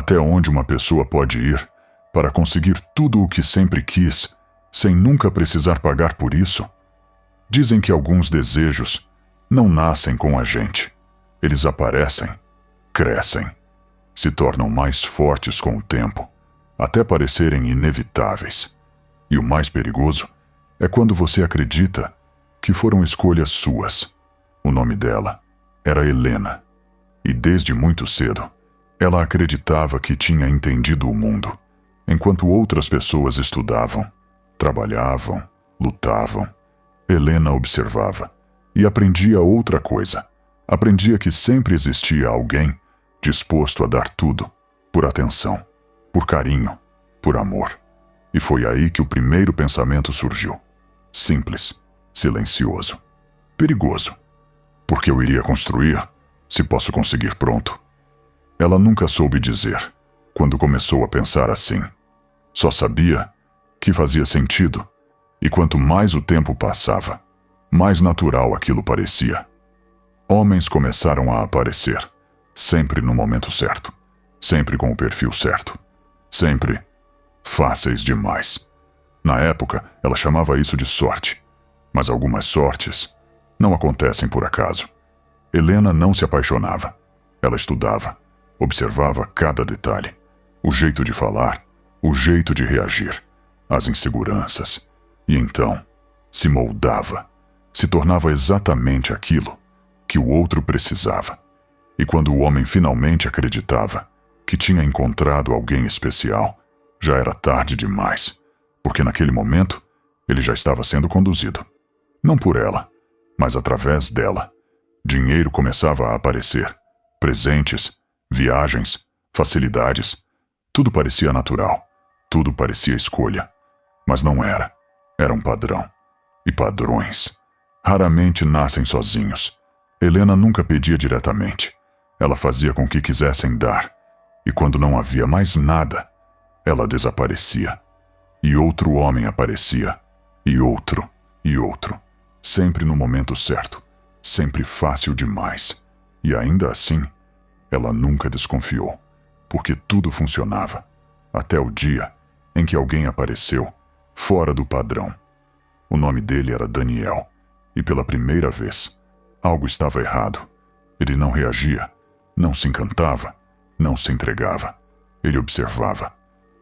Até onde uma pessoa pode ir para conseguir tudo o que sempre quis, sem nunca precisar pagar por isso? Dizem que alguns desejos não nascem com a gente. Eles aparecem, crescem, se tornam mais fortes com o tempo, até parecerem inevitáveis. E o mais perigoso é quando você acredita que foram escolhas suas. O nome dela era Helena, e desde muito cedo ela acreditava que tinha entendido o mundo, enquanto outras pessoas estudavam, trabalhavam, lutavam. Helena observava e aprendia outra coisa. Aprendia que sempre existia alguém disposto a dar tudo, por atenção, por carinho, por amor. E foi aí que o primeiro pensamento surgiu. Simples, silencioso, perigoso. Porque eu iria construir, se posso conseguir pronto? Ela nunca soube dizer, quando começou a pensar assim. Só sabia que fazia sentido, e quanto mais o tempo passava, mais natural aquilo parecia. Homens começaram a aparecer, sempre no momento certo, sempre com o perfil certo, sempre fáceis demais. Na época, ela chamava isso de sorte, mas algumas sortes não acontecem por acaso. Helena não se apaixonava. Ela estudava, observava cada detalhe, o jeito de falar, o jeito de reagir, as inseguranças, e então se moldava, se tornava exatamente aquilo que o outro precisava. E quando o homem finalmente acreditava que tinha encontrado alguém especial, já era tarde demais, porque naquele momento ele já estava sendo conduzido. Não por ela, mas através dela. Dinheiro começava a aparecer, presentes, viagens, facilidades. Tudo parecia natural, tudo parecia escolha. Mas não era. Era um padrão. E padrões raramente nascem sozinhos. Helena nunca pedia diretamente. Ela fazia com que quisessem dar. E quando não havia mais nada, ela desaparecia. E outro homem aparecia. E outro. Sempre no momento certo. Sempre fácil demais. E ainda assim, ela nunca desconfiou. Porque tudo funcionava. Até o dia em que alguém apareceu, fora do padrão. O nome dele era Daniel. E pela primeira vez, algo estava errado. Ele não reagia, não se encantava, não se entregava. Ele observava,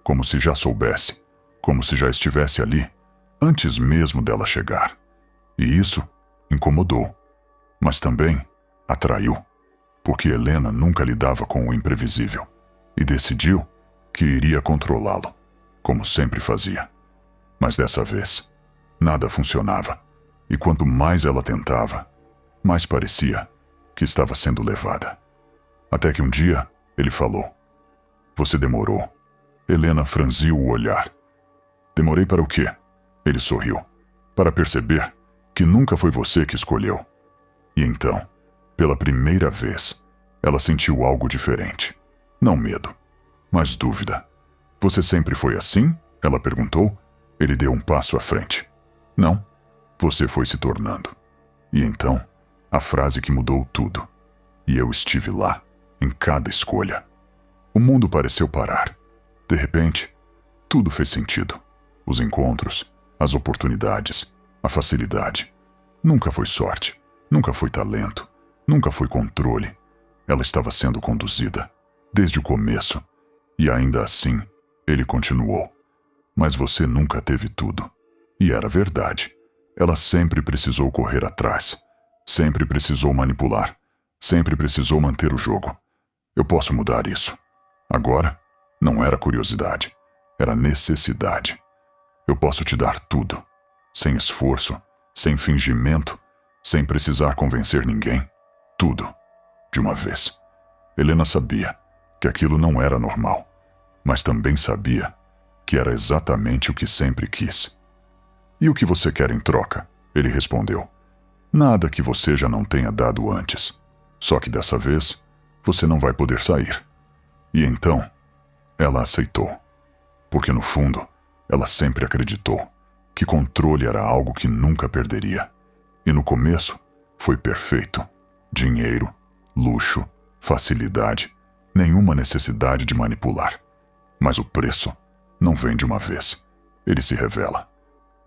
como se já soubesse, como se já estivesse ali, antes mesmo dela chegar. E isso incomodou, mas também atraiu, porque Helena nunca lidava com o imprevisível, e decidiu que iria controlá-lo, como sempre fazia. Mas dessa vez, nada funcionava, e quanto mais ela tentava, mais parecia que estava sendo levada. Até que um dia, ele falou: "Você demorou." Helena franziu o olhar. "Demorei para o quê?" Ele sorriu. "Para perceber que nunca foi você que escolheu." E então, pela primeira vez, ela sentiu algo diferente. Não medo, mas dúvida. "Você sempre foi assim?" ela perguntou. Ele deu um passo à frente. "Não, você foi se tornando." E então, a frase que mudou tudo. "E eu estive lá, em cada escolha." O mundo pareceu parar. De repente, tudo fez sentido. Os encontros, as oportunidades, a facilidade. Nunca foi sorte, nunca foi talento, nunca foi controle. Ela estava sendo conduzida, desde o começo. E ainda assim, ele continuou. "Mas você nunca teve tudo." E era verdade. Ela sempre precisou correr atrás. Sempre precisou manipular. Sempre precisou manter o jogo. Eu posso mudar isso. Agora, não era curiosidade. Era necessidade. Eu posso te dar tudo. Sem esforço, sem fingimento, sem precisar convencer ninguém. Tudo. De uma vez. Helena sabia que aquilo não era normal. Mas também sabia que era exatamente o que sempre quis. "E o que você quer em troca?" ele respondeu. "Nada que você já não tenha dado antes. Só que dessa vez, você não vai poder sair." E então, ela aceitou. Porque no fundo, ela sempre acreditou que controle era algo que nunca perderia. E no começo, foi perfeito. Dinheiro, luxo, facilidade. nenhuma necessidade de manipular. Mas o preço não vem de uma vez. Ele se revela.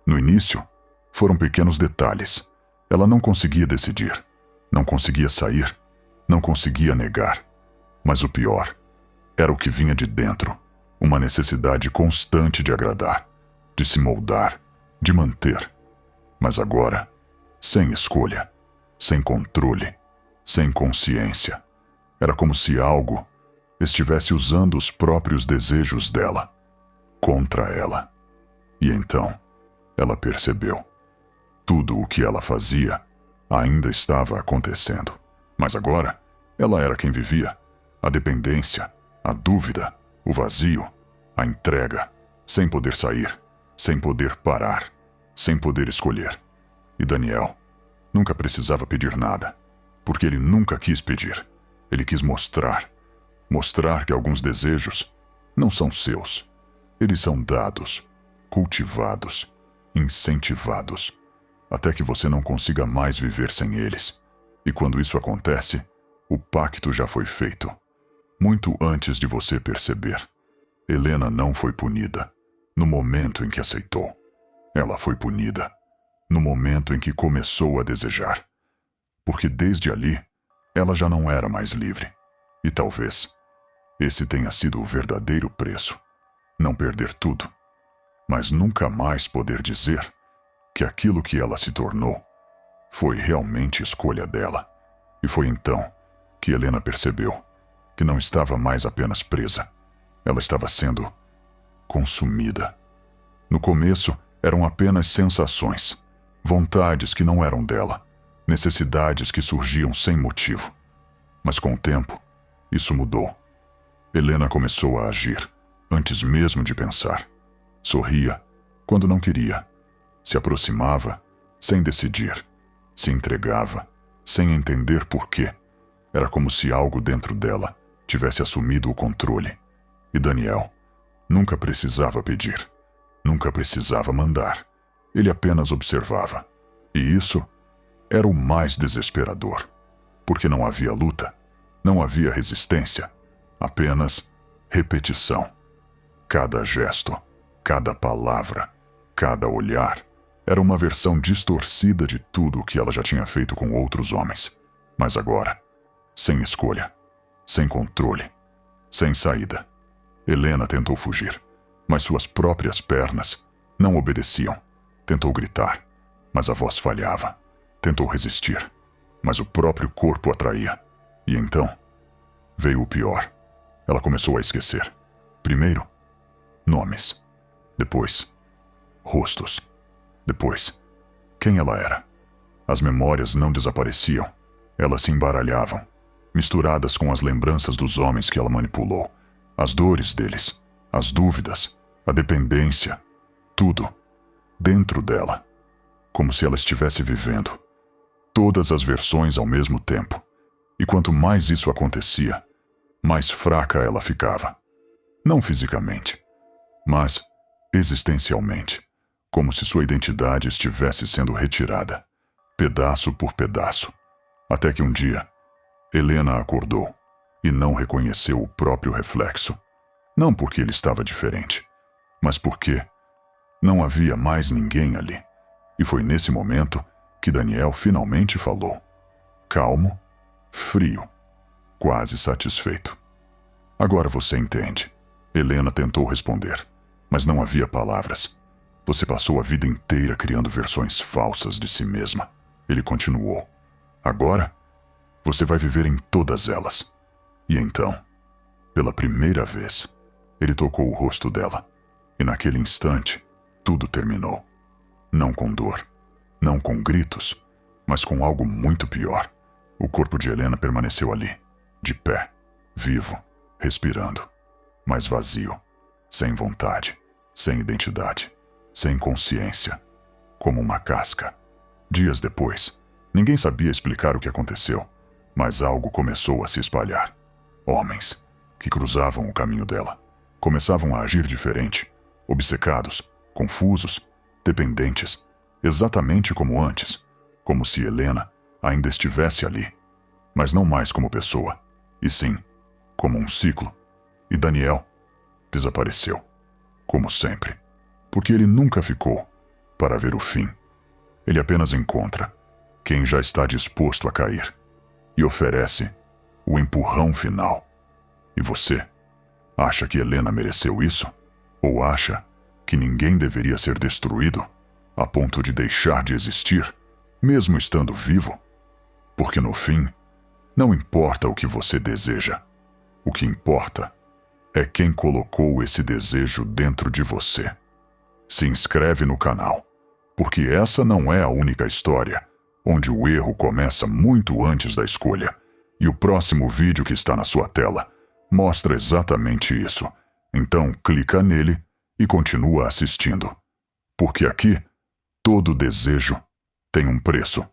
No início, foram pequenos detalhes. Ela não conseguia decidir, não conseguia sair, não conseguia negar. Mas o pior era o que vinha de dentro, uma necessidade constante de agradar, de se moldar, de manter. Mas agora, sem escolha, sem controle, sem consciência, era como se algo estivesse usando os próprios desejos dela contra ela. E então, ela percebeu. Tudo o que ela fazia ainda estava acontecendo. Mas agora, ela era quem vivia. A dependência, a dúvida, o vazio, a entrega, sem poder sair, sem poder parar, sem poder escolher. E Daniel nunca precisava pedir nada, porque ele nunca quis pedir. Ele quis mostrar que alguns desejos não são seus. Eles são dados, cultivados, incentivados, até que você não consiga mais viver sem eles. E quando isso acontece, o pacto já foi feito. Muito antes de você perceber. Helena não foi punida no momento em que aceitou. Ela foi punida no momento em que começou a desejar. Porque desde ali, ela já não era mais livre. E talvez esse tenha sido o verdadeiro preço. Não perder tudo, mas nunca mais poder dizer que aquilo que ela se tornou foi realmente escolha dela. E foi então que Helena percebeu que não estava mais apenas presa. Ela estava sendo consumida. No começo, eram apenas sensações, vontades que não eram dela, necessidades que surgiam sem motivo. Mas com o tempo, isso mudou. Helena começou a agir antes mesmo de pensar. Sorria quando não queria. Se aproximava sem decidir. Se entregava sem entender por quê. Era como se algo dentro dela tivesse assumido o controle. E Daniel nunca precisava pedir. Nunca precisava mandar. Ele apenas observava. E isso era o mais desesperador. Porque não havia luta. Não havia resistência. Apenas repetição. Cada gesto, cada palavra, cada olhar era uma versão distorcida de tudo o que ela já tinha feito com outros homens. Mas agora, sem escolha, sem controle, sem saída, Helena tentou fugir, mas suas próprias pernas não obedeciam. Tentou gritar, mas a voz falhava. Tentou resistir, mas o próprio corpo atraía. E então, veio o pior. Ela começou a esquecer. Primeiro, nomes. Depois, rostos. Depois, quem ela era. As memórias não desapareciam. Elas se embaralhavam, misturadas com as lembranças dos homens que ela manipulou. As dores deles, as dúvidas, a dependência. Tudo dentro dela. Como se ela estivesse vivendo todas as versões ao mesmo tempo. E quanto mais isso acontecia, mais fraca ela ficava. Não fisicamente, mas existencialmente, como se sua identidade estivesse sendo retirada, pedaço por pedaço, até que um dia, Helena acordou e não reconheceu o próprio reflexo. Não porque ele estava diferente, mas porque não havia mais ninguém ali. E foi nesse momento que Daniel finalmente falou. Calmo, frio, quase satisfeito. Agora você entende. Helena tentou responder, mas não havia palavras. Você passou a vida inteira criando versões falsas de si mesma. Ele continuou. Agora, você vai viver em todas elas. E então, pela primeira vez, ele tocou o rosto dela. E naquele instante, tudo terminou. Não com dor, não com gritos, mas com algo muito pior. O corpo de Helena permaneceu ali, de pé, vivo, respirando, mas vazio, sem vontade, sem identidade, sem consciência, como uma casca. Dias depois, ninguém sabia explicar o que aconteceu, mas algo começou a se espalhar. Homens que cruzavam o caminho dela começavam a agir diferente, obcecados, confusos, dependentes, exatamente como antes, como se Helena ainda estivesse ali, mas não mais como pessoa, e sim como um ciclo, e Daniel desapareceu, como sempre, porque ele nunca ficou para ver o fim. Ele apenas encontra quem já está disposto a cair e oferece o empurrão final. E você acha que Helena mereceu isso? Ou acha que ninguém deveria ser destruído a ponto de deixar de existir, mesmo estando vivo? Porque no fim, não importa o que você deseja. O que importa é quem colocou esse desejo dentro de você. Se inscreve no canal, porque essa não é a única história onde o erro começa muito antes da escolha. E o próximo vídeo que está na sua tela mostra exatamente isso. Então clica nele e continua assistindo. Porque aqui, todo desejo tem um preço.